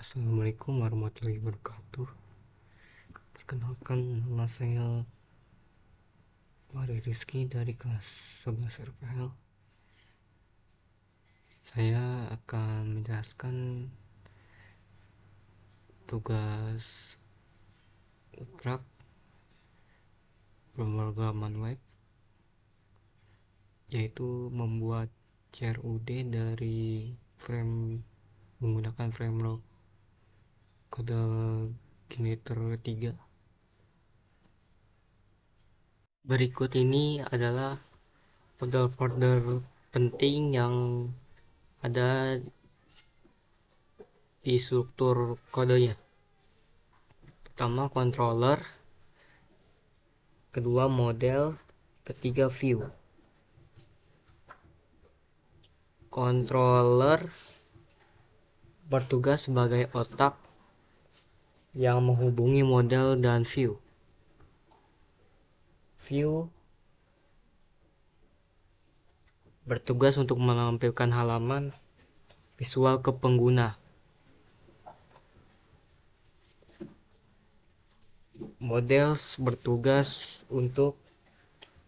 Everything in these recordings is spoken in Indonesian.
Assalamualaikum warahmatullahi wabarakatuh. Perkenalkan, nama saya Wari Rizky dari kelas 11 RPL. Saya akan menjelaskan tugas uprak pemrograman web, yaitu membuat CRUD dari menggunakan framework kode generator 3. Berikut ini adalah folder-folder penting yang ada di struktur kodenya. Pertama, controller, kedua model, ketiga view. Controller bertugas sebagai otak yang menghubungi model dan view. View bertugas untuk menampilkan halaman visual ke pengguna. Models bertugas untuk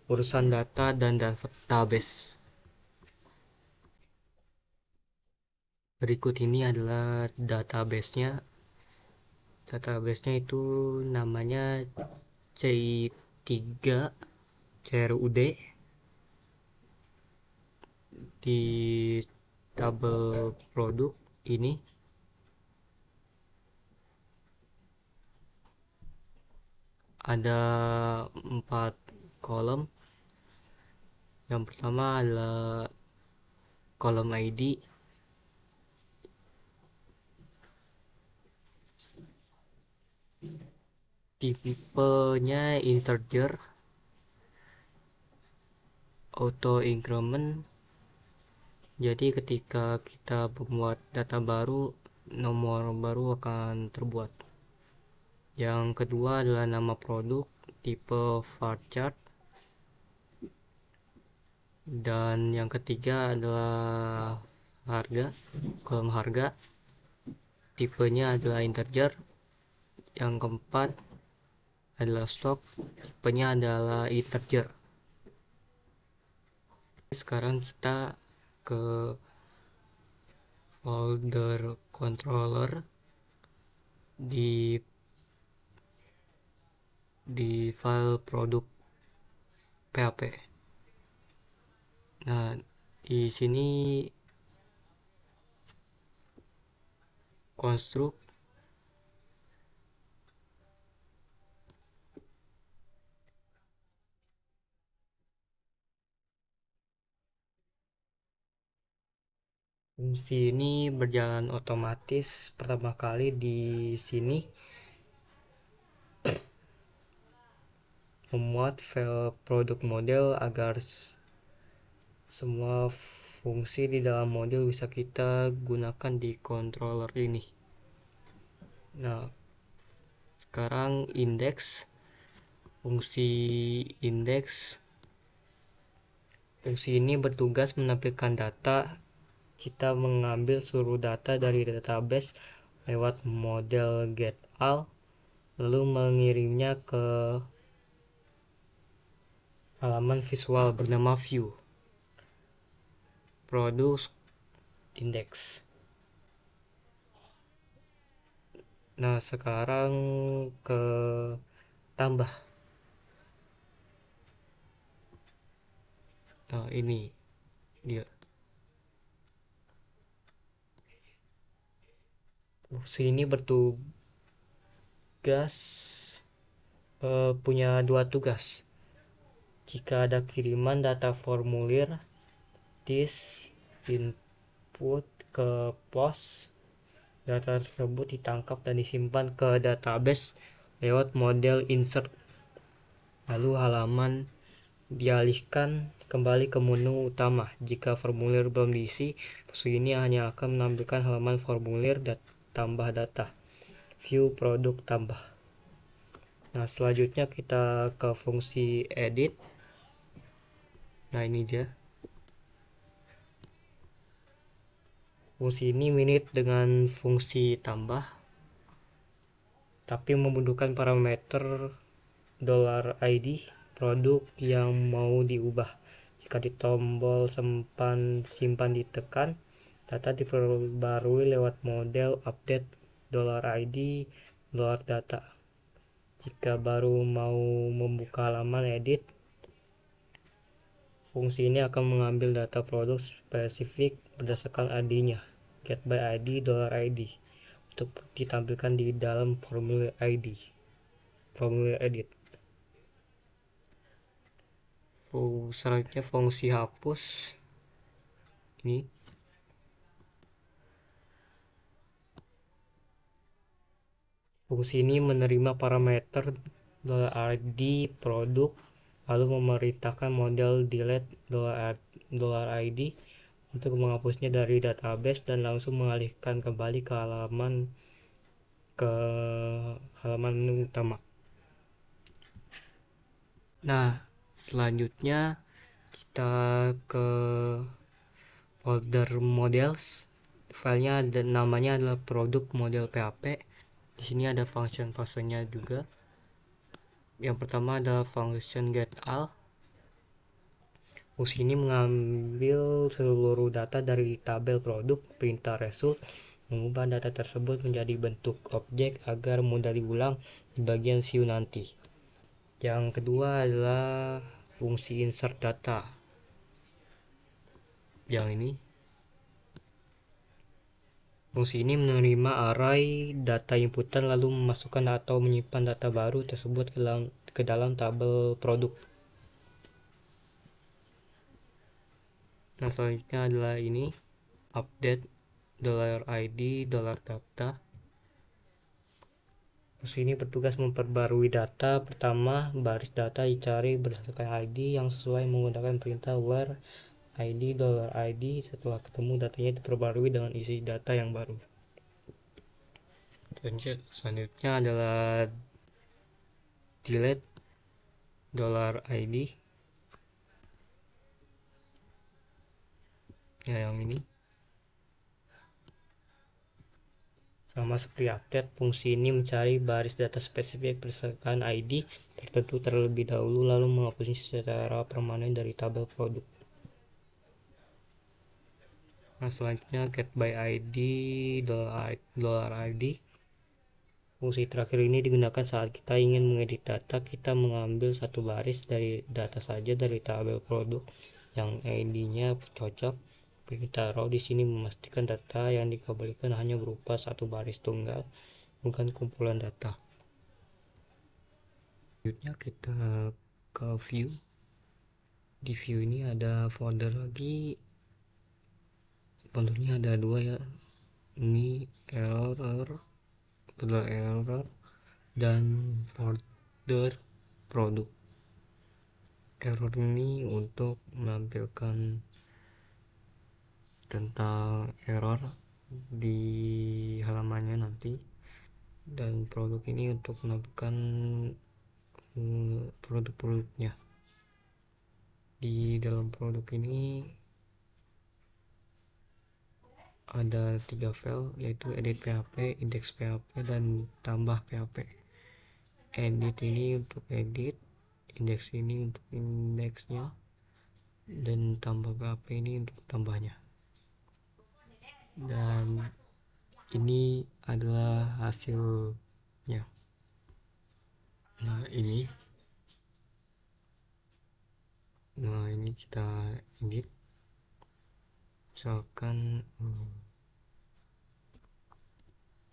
urusan data dan database. Berikut ini adalah database-nya. Database-nya itu namanya C3 CRUD. Di tabel produk ini ada 4 kolom. Yang pertama adalah kolom ID, tipenya integer, auto increment, jadi ketika kita membuat data baru, nomor baru akan terbuat. Yang kedua adalah nama produk, tipe varchar, dan yang ketiga adalah harga, kolom harga, tipenya adalah integer. Yang keempat adalah stok, tipenya adalah integer. Sekarang kita ke folder controller di file produk PHP. Nah, di sini konstruk fungsi ini berjalan otomatis. Pertama kali di sini memuat file produk model agar semua fungsi di dalam model bisa kita gunakan di controller ini. Nah, sekarang indeks. Fungsi indeks. Fungsi ini bertugas menampilkan data. Kita mengambil seluruh data dari database lewat model getAll, lalu mengirimnya ke halaman visual bernama view. Product index. Nah, sekarang ke tambah. Nah, ini dia. Fungsi ini bertugas punya dua tugas. Jika ada kiriman data formulir, this input ke POS, data tersebut ditangkap dan disimpan ke database lewat model insert. Lalu halaman dialihkan kembali ke menu utama. Jika formulir belum diisi, fungsi ini hanya akan menampilkan halaman formulir dan tambah data. View produk tambah. Nah, selanjutnya kita ke fungsi edit. Nah, ini dia. Fungsi ini mirip dengan fungsi tambah, tapi membutuhkan parameter $id produk yang mau diubah. Jika di tombol simpan ditekan, data diperbarui lewat model update $id $data. Jika baru mau membuka halaman edit, fungsi ini akan mengambil data produk spesifik berdasarkan ID-nya, get by ID $id, untuk ditampilkan di dalam formulir edit. Selanjutnya fungsi hapus ini. Fungsi ini menerima parameter $id produk lalu memerintahkan model delete $id untuk menghapusnya dari database dan langsung mengalihkan kembali ke halaman utama. Nah, selanjutnya kita ke folder models. Filenya namanya adalah produk model PHP. Di sini ada function-functionnya juga. Yang pertama adalah function getAll. Fungsi ini mengambil seluruh data dari tabel produk, perintah result, mengubah data tersebut menjadi bentuk objek agar mudah diulang di bagian view nanti. Yang kedua adalah fungsi insert data. Yang ini. Fungsi ini menerima array data inputan lalu memasukkan atau menyimpan data baru tersebut ke dalam tabel produk. Nah, selanjutnya adalah ini, update $id $data. Fungsi ini bertugas memperbarui data. Pertama, baris data dicari berdasarkan ID yang sesuai menggunakan perintah where id $id. Setelah ketemu, datanya diperbarui dengan isi data yang baru. Selanjutnya adalah delete $id. Ya, yang ini. Sama seperti update, fungsi ini mencari baris data spesifik berdasarkan ID tertentu terlebih dahulu lalu menghapusnya secara permanen dari tabel produk. Nah, selanjutnya get by ID $id. Fungsi terakhir ini digunakan saat kita ingin mengedit data. Kita mengambil satu baris dari data saja dari tabel produk yang ID-nya cocok. Perintah raw di sini memastikan data yang dikembalikan hanya berupa satu baris tunggal, bukan kumpulan data. Selanjutnya kita ke view. Di view ini ada folder lagi. Foldernya ada dua ya. Ini error dan folder produk. Error ini untuk menampilkan tentang error di halamannya nanti, dan produk ini untuk menampilkan produk-produknya. Di dalam produk ini ada 3 file, yaitu edit PHP, index PHP, dan tambah PHP. Edit ini untuk edit, index ini untuk indeksnya, dan tambah PHP ini untuk tambahnya. Dan ini adalah hasilnya. Nah, ini kita edit, misalkan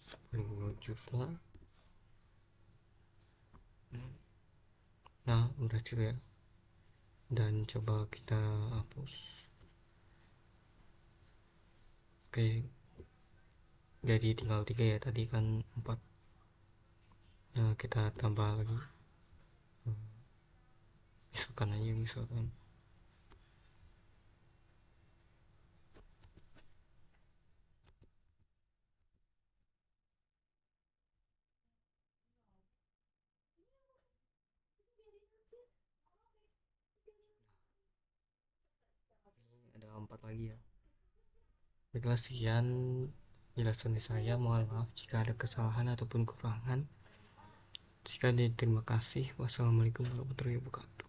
10 juta. Nah, berhasil ya. Dan coba kita hapus. Oke, jadi tinggal 3 ya, tadi kan 4. Nah, kita tambah lagi, misalkan aja, misalkan ada 4 lagi ya. Baiklah, sekian penjelasan dari saya. Mohon maaf jika ada kesalahan ataupun kekurangan. Terima kasih. Wassalamualaikum warahmatullahi wabarakatuh.